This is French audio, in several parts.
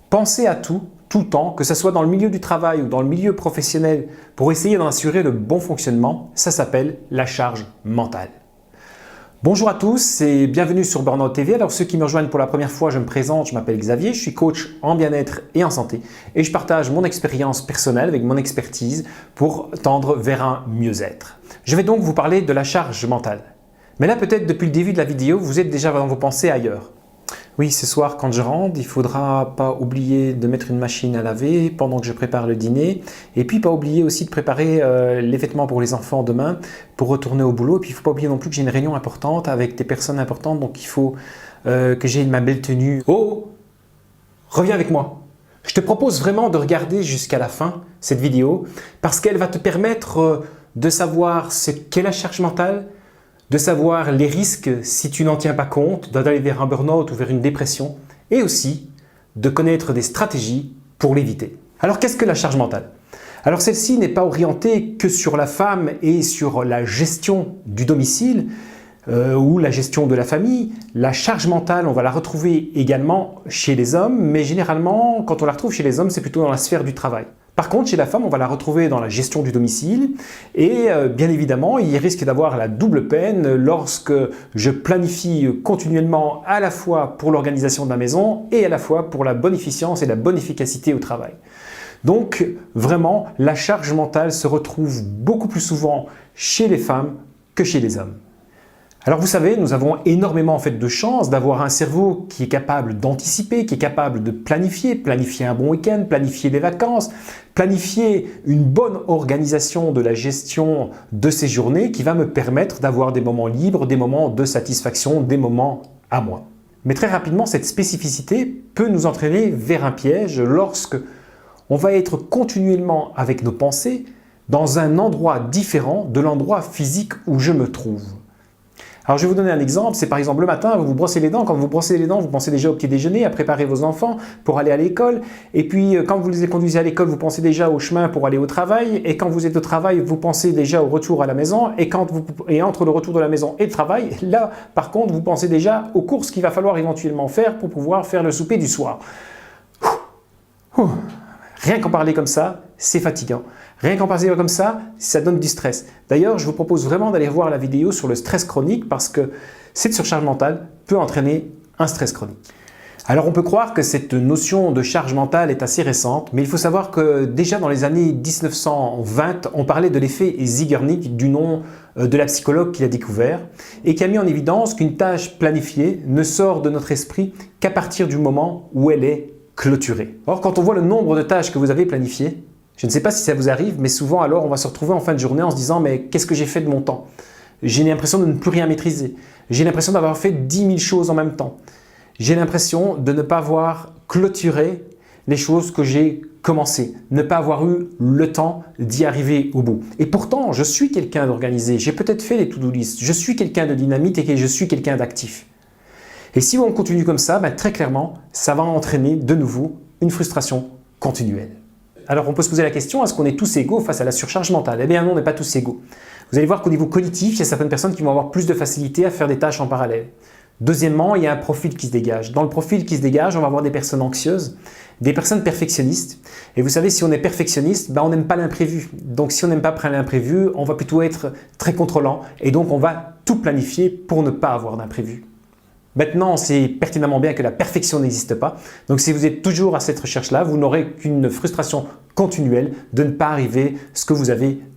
Pensez à tout le temps, que ce soit dans le milieu du travail ou dans le milieu professionnel, pour essayer d'en assurer le bon fonctionnement. Ça s'appelle la charge mentale. Bonjour à tous et bienvenue sur Burnout TV. Alors ceux qui me rejoignent pour la première fois, je me présente, je m'appelle Xavier, je suis coach en bien-être et en santé et je partage mon expérience personnelle avec mon expertise pour tendre vers un mieux-être. Je vais donc vous parler de la charge mentale. Mais là peut-être depuis le début de la vidéo, vous êtes déjà dans vos pensées ailleurs. Oui, ce soir quand je rentre, il ne faudra pas oublier de mettre une machine à laver pendant que je prépare le dîner et puis pas oublier aussi de préparer les vêtements pour les enfants demain pour retourner au boulot. Et puis il ne faut pas oublier non plus que j'ai une réunion importante avec des personnes importantes, donc il faut que j'ai ma belle tenue. Oh, reviens avec moi. Je te propose vraiment de regarder jusqu'à la fin cette vidéo parce qu'elle va te permettre de savoir ce qu'est la charge mentale, de savoir les risques si tu n'en tiens pas compte, d'aller vers un burn-out ou vers une dépression et aussi de connaître des stratégies pour l'éviter. Alors qu'est-ce que la charge mentale? Alors celle-ci n'est pas orientée que sur la femme et sur la gestion du domicile ou la gestion de la famille. La charge mentale, on va la retrouver également chez les hommes, mais généralement quand on la retrouve chez les hommes, c'est plutôt dans la sphère du travail. Par contre, chez la femme, on va la retrouver dans la gestion du domicile et bien évidemment, il risque d'avoir la double peine lorsque je planifie continuellement à la fois pour l'organisation de la maison et à la fois pour la bonne efficience et la bonne efficacité au travail. Donc vraiment, la charge mentale se retrouve beaucoup plus souvent chez les femmes que chez les hommes. Alors vous savez, nous avons énormément de chance d'avoir un cerveau qui est capable d'anticiper, qui est capable de planifier un bon week-end, planifier des vacances, planifier une bonne organisation de la gestion de ces journées qui va me permettre d'avoir des moments libres, des moments de satisfaction, des moments à moi. Mais très rapidement, cette spécificité peut nous entraîner vers un piège lorsque on va être continuellement avec nos pensées dans un endroit différent de l'endroit physique où je me trouve. Alors je vais vous donner un exemple, c'est par exemple le matin, vous vous brossez les dents, quand vous brossez les dents, vous pensez déjà au petit déjeuner, à préparer vos enfants pour aller à l'école, et puis quand vous les conduisez à l'école, vous pensez déjà au chemin pour aller au travail, et quand vous êtes au travail, vous pensez déjà au retour à la maison, et entre le retour de la maison et le travail, là par contre, vous pensez déjà aux courses qu'il va falloir éventuellement faire pour pouvoir faire le souper du soir. Rien qu'en parler comme ça, c'est fatigant. Rien qu'en parler comme ça donne du stress. D'ailleurs, je vous propose vraiment d'aller voir la vidéo sur le stress chronique parce que cette surcharge mentale peut entraîner un stress chronique. Alors on peut croire que cette notion de charge mentale est assez récente, mais il faut savoir que déjà dans les années 1920, on parlait de l'effet Zeigarnik, du nom de la psychologue qui l'a découvert et qui a mis en évidence qu'une tâche planifiée ne sort de notre esprit qu'à partir du moment où elle est clôturée. Or, quand on voit le nombre de tâches que vous avez planifiées, je ne sais pas si ça vous arrive, mais souvent alors on va se retrouver en fin de journée en se disant « mais qu'est-ce que j'ai fait de mon temps ?» J'ai l'impression de ne plus rien maîtriser. J'ai l'impression d'avoir fait 10 000 choses en même temps. J'ai l'impression de ne pas avoir clôturé les choses que j'ai commencées, ne pas avoir eu le temps d'y arriver au bout. Et pourtant, je suis quelqu'un d'organisé, j'ai peut-être fait les to-do list, je suis quelqu'un de dynamique et je suis quelqu'un d'actif. Et si on continue comme ça, très clairement, ça va entraîner de nouveau une frustration continuelle. Alors on peut se poser la question, est-ce qu'on est tous égaux face à la surcharge mentale? Eh bien non, on n'est pas tous égaux. Vous allez voir qu'au niveau cognitif, il y a certaines personnes qui vont avoir plus de facilité à faire des tâches en parallèle. Deuxièmement, il y a un profil qui se dégage. Dans le profil qui se dégage, on va avoir des personnes anxieuses, des personnes perfectionnistes. Et vous savez, si on est perfectionniste, on n'aime pas l'imprévu. Donc si on n'aime pas l'imprévu, on va plutôt être très contrôlant et donc on va tout planifier pour ne pas avoir d'imprévu. Maintenant, c'est pertinemment bien que la perfection n'existe pas. Donc si vous êtes toujours à cette recherche-là, vous n'aurez qu'une frustration continuelle de ne pas arriver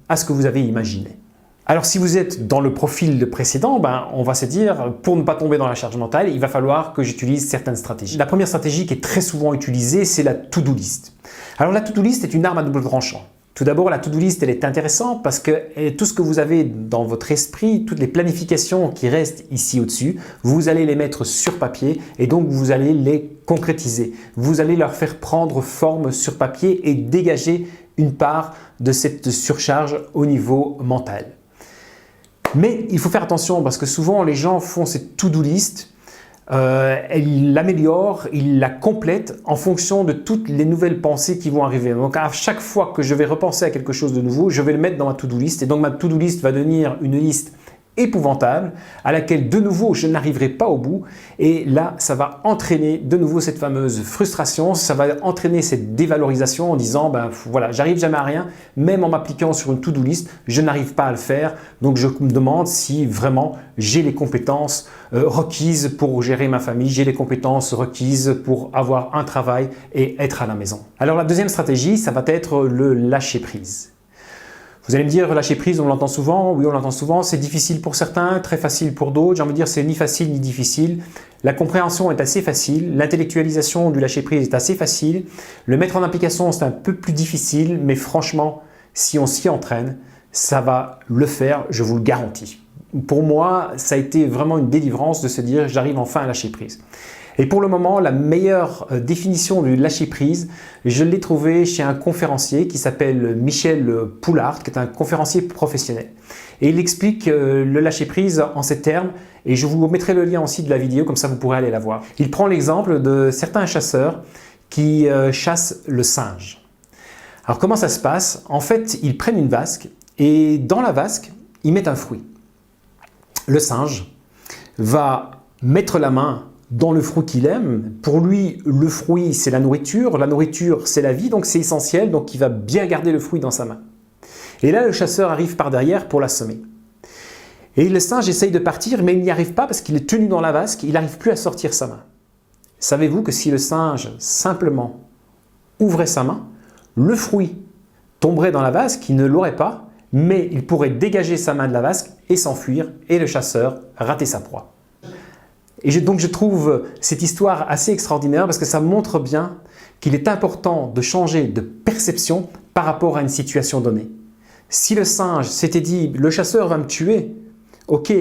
à ce que vous avez imaginé. Alors si vous êtes dans le profil précédent, on va se dire pour ne pas tomber dans la charge mentale, il va falloir que j'utilise certaines stratégies. La première stratégie qui est très souvent utilisée, c'est la to-do list. Alors la to-do list est une arme à double tranchant. Tout d'abord, la to-do list elle est intéressante parce que tout ce que vous avez dans votre esprit, toutes les planifications qui restent ici au-dessus, vous allez les mettre sur papier et donc vous allez les concrétiser. Vous allez leur faire prendre forme sur papier et dégager une part de cette surcharge au niveau mental. Mais il faut faire attention parce que souvent les gens font cette to-do list, ils l'améliorent, ils la complètent en fonction de toutes les nouvelles pensées qui vont arriver. Donc à chaque fois que je vais repenser à quelque chose de nouveau, je vais le mettre dans ma to-do list et donc ma to-do list va devenir une liste épouvantable à laquelle de nouveau je n'arriverai pas au bout et là ça va entraîner de nouveau cette fameuse frustration, ça va entraîner cette dévalorisation en disant ben voilà, j'arrive jamais à rien, même en m'appliquant sur une to-do list, je n'arrive pas à le faire, donc je me demande si vraiment j'ai les compétences requises pour gérer ma famille, j'ai les compétences requises pour avoir un travail et être à la maison. Alors la deuxième stratégie, ça va être le lâcher prise. Vous allez me dire, lâcher prise, on l'entend souvent. Oui, on l'entend souvent. C'est difficile pour certains, très facile pour d'autres. J'ai envie de dire, c'est ni facile ni difficile. La compréhension est assez facile. L'intellectualisation du lâcher prise est assez facile. Le mettre en application, c'est un peu plus difficile. Mais franchement, si on s'y entraîne, ça va le faire, je vous le garantis. Pour moi, ça a été vraiment une délivrance de se dire, j'arrive enfin à lâcher prise. Et pour le moment, la meilleure définition du lâcher prise, je l'ai trouvée chez un conférencier qui s'appelle Michel Poulard, qui est un conférencier professionnel. Et il explique le lâcher prise en ces termes, et je vous mettrai le lien aussi de la vidéo, comme ça vous pourrez aller la voir. Il prend l'exemple de certains chasseurs qui chassent le singe. Alors comment ça se passe? En fait, ils prennent une vasque, et dans la vasque, ils mettent un fruit. Le singe va mettre la main dans le fruit qu'il aime. Pour lui, le fruit, c'est la nourriture, c'est la vie, donc c'est essentiel, donc il va bien garder le fruit dans sa main. Et là, le chasseur arrive par derrière pour l'assommer. Et le singe essaye de partir, mais il n'y arrive pas parce qu'il est tenu dans la vasque, il n'arrive plus à sortir sa main. Savez-vous que si le singe simplement ouvrait sa main, le fruit tomberait dans la vasque, il ne l'aurait pas, mais il pourrait dégager sa main de la vasque et s'enfuir, et le chasseur rater sa proie. Et donc je trouve cette histoire assez extraordinaire parce que ça montre bien qu'il est important de changer de perception par rapport à une situation donnée. Si le singe s'était dit « le chasseur va me tuer », ok,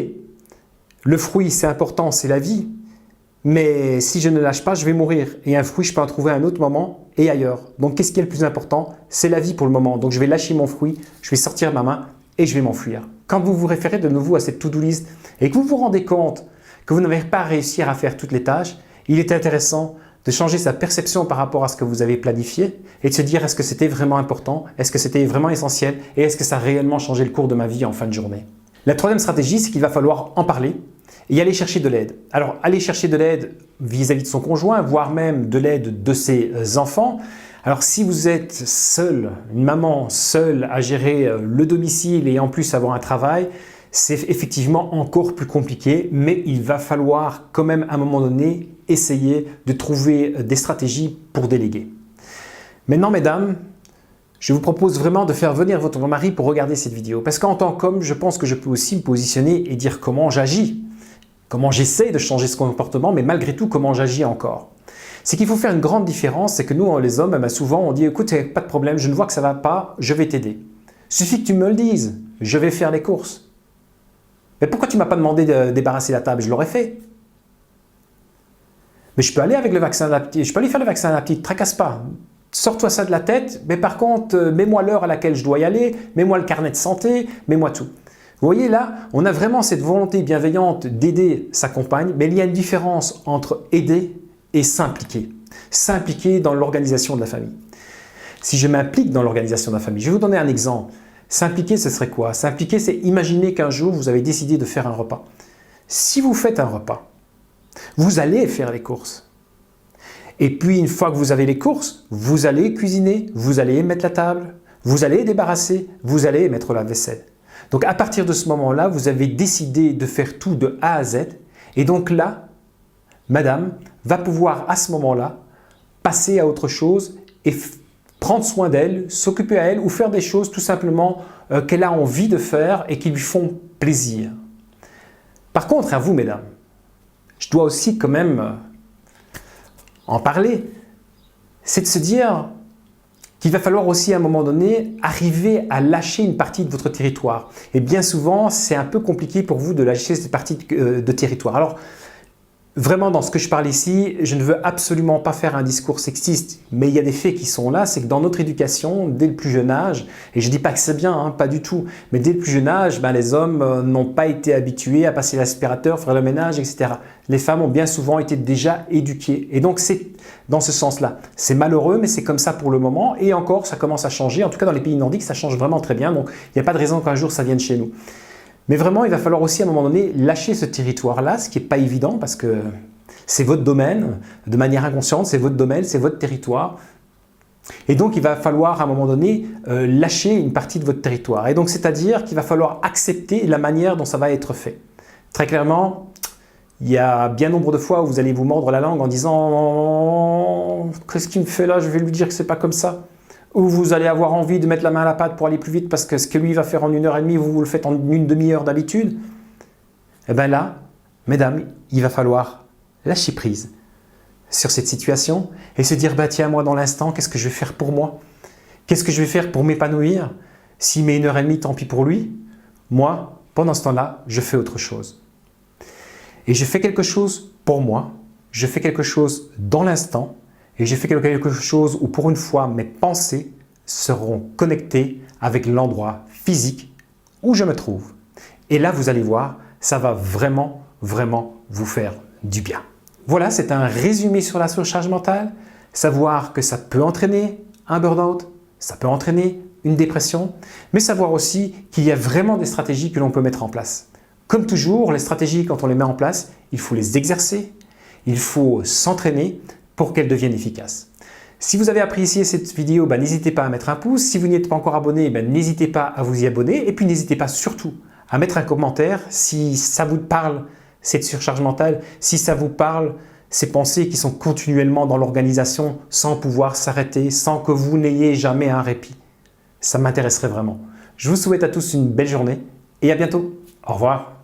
le fruit c'est important, c'est la vie, mais si je ne lâche pas, je vais mourir. Et un fruit, je peux en trouver à un autre moment et ailleurs. Donc qu'est-ce qui est le plus important? C'est la vie pour le moment. Donc je vais lâcher mon fruit, je vais sortir ma main et je vais m'enfuir. Quand vous vous référez de nouveau à cette to-do list et que vous vous rendez compte que vous n'avez pas réussi à faire toutes les tâches, il est intéressant de changer sa perception par rapport à ce que vous avez planifié et de se dire est-ce que c'était vraiment important, est-ce que c'était vraiment essentiel et est-ce que ça a réellement changé le cours de ma vie en fin de journée. La troisième stratégie, c'est qu'il va falloir en parler et aller chercher de l'aide. Alors, aller chercher de l'aide vis-à-vis de son conjoint, voire même de l'aide de ses enfants. Alors, si vous êtes seul, une maman seule à gérer le domicile et en plus avoir un travail, c'est effectivement encore plus compliqué, mais il va falloir quand même à un moment donné essayer de trouver des stratégies pour déléguer. Maintenant, mesdames, je vous propose vraiment de faire venir votre mari pour regarder cette vidéo. Parce qu'en tant qu'homme, je pense que je peux aussi me positionner et dire comment j'agis, comment j'essaie de changer ce comportement, mais malgré tout, comment j'agis encore. C'est qu'il faut faire une grande différence, c'est que nous, les hommes, souvent, on dit « écoute, pas de problème, je ne vois que ça ne va pas, je vais t'aider. Suffit que tu me le dises, je vais faire les courses. » Mais pourquoi tu ne m'as pas demandé de débarrasser la table? Je l'aurais fait. Mais je peux aller avec le vaccin adapté, je peux aller faire le vaccin adapté, ne te tracasse pas. Sors-toi ça de la tête, mais par contre, mets-moi l'heure à laquelle je dois y aller, mets-moi le carnet de santé, mets-moi tout. Vous voyez là, on a vraiment cette volonté bienveillante d'aider sa compagne, mais il y a une différence entre aider et s'impliquer. S'impliquer dans l'organisation de la famille. Si je m'implique dans l'organisation de la famille, je vais vous donner un exemple. S'impliquer, ce serait quoi? S'impliquer, c'est imaginer qu'un jour, vous avez décidé de faire un repas. Si vous faites un repas, vous allez faire les courses. Et puis, une fois que vous avez les courses, vous allez cuisiner, vous allez mettre la table, vous allez débarrasser, vous allez mettre la vaisselle. Donc, à partir de ce moment-là, vous avez décidé de faire tout de A à Z. Et donc là, madame va pouvoir à ce moment-là passer à autre chose et prendre soin d'elle, s'occuper à elle ou faire des choses tout simplement qu'elle a envie de faire et qui lui font plaisir. Par contre, à vous, mesdames, je dois aussi quand même en parler, c'est de se dire qu'il va falloir aussi à un moment donné arriver à lâcher une partie de votre territoire. Et bien souvent, c'est un peu compliqué pour vous de lâcher cette partie de territoire. Alors, vraiment, dans ce que je parle ici, je ne veux absolument pas faire un discours sexiste, mais il y a des faits qui sont là, c'est que dans notre éducation, dès le plus jeune âge, et je ne dis pas que c'est bien, hein, pas du tout, mais dès le plus jeune âge, les hommes n'ont pas été habitués à passer l'aspirateur, faire le ménage, etc. Les femmes ont bien souvent été déjà éduquées. Et donc, c'est dans ce sens-là. C'est malheureux, mais c'est comme ça pour le moment. Et encore, ça commence à changer. En tout cas, dans les pays nordiques, ça change vraiment très bien. Donc, il n'y a pas de raison qu'un jour, ça vienne chez nous. Mais vraiment, il va falloir aussi à un moment donné lâcher ce territoire-là, ce qui n'est pas évident parce que c'est votre domaine, de manière inconsciente, c'est votre domaine, c'est votre territoire. Et donc, il va falloir à un moment donné lâcher une partie de votre territoire. Et donc, c'est-à-dire qu'il va falloir accepter la manière dont ça va être fait. Très clairement, il y a bien nombre de fois où vous allez vous mordre la langue en disant « Qu'est-ce qu'il me fait là? Je vais lui dire que c'est pas comme ça. » Ou vous allez avoir envie de mettre la main à la pâte pour aller plus vite parce que ce que lui va faire en 1h30, vous le faites en une demi-heure d'habitude. Et bien là, mesdames, il va falloir lâcher prise sur cette situation et se dire bah, « Tiens, moi dans l'instant, qu'est-ce que je vais faire pour moi? Qu'est-ce que je vais faire pour m'épanouir? S'il met 1h30, tant pis pour lui. Moi, pendant ce temps-là, je fais autre chose. Et je fais quelque chose pour moi, je fais quelque chose dans l'instant et je fais quelque chose où pour une fois mes pensées seront connectées avec l'endroit physique où je me trouve. Et là, vous allez voir, ça va vraiment, vraiment vous faire du bien. Voilà, c'est un résumé sur la surcharge mentale. Savoir que ça peut entraîner un burn-out, ça peut entraîner une dépression, mais savoir aussi qu'il y a vraiment des stratégies que l'on peut mettre en place. Comme toujours, les stratégies, quand on les met en place, il faut les exercer, il faut s'entraîner pour qu'elles deviennent efficaces. Si vous avez apprécié cette vidéo, n'hésitez pas à mettre un pouce. Si vous n'êtes pas encore abonné, n'hésitez pas à vous y abonner. Et puis n'hésitez pas surtout à mettre un commentaire si ça vous parle, cette surcharge mentale, si ça vous parle, ces pensées qui sont continuellement dans l'organisation sans pouvoir s'arrêter, sans que vous n'ayez jamais un répit. Ça m'intéresserait vraiment. Je vous souhaite à tous une belle journée et à bientôt. Au revoir.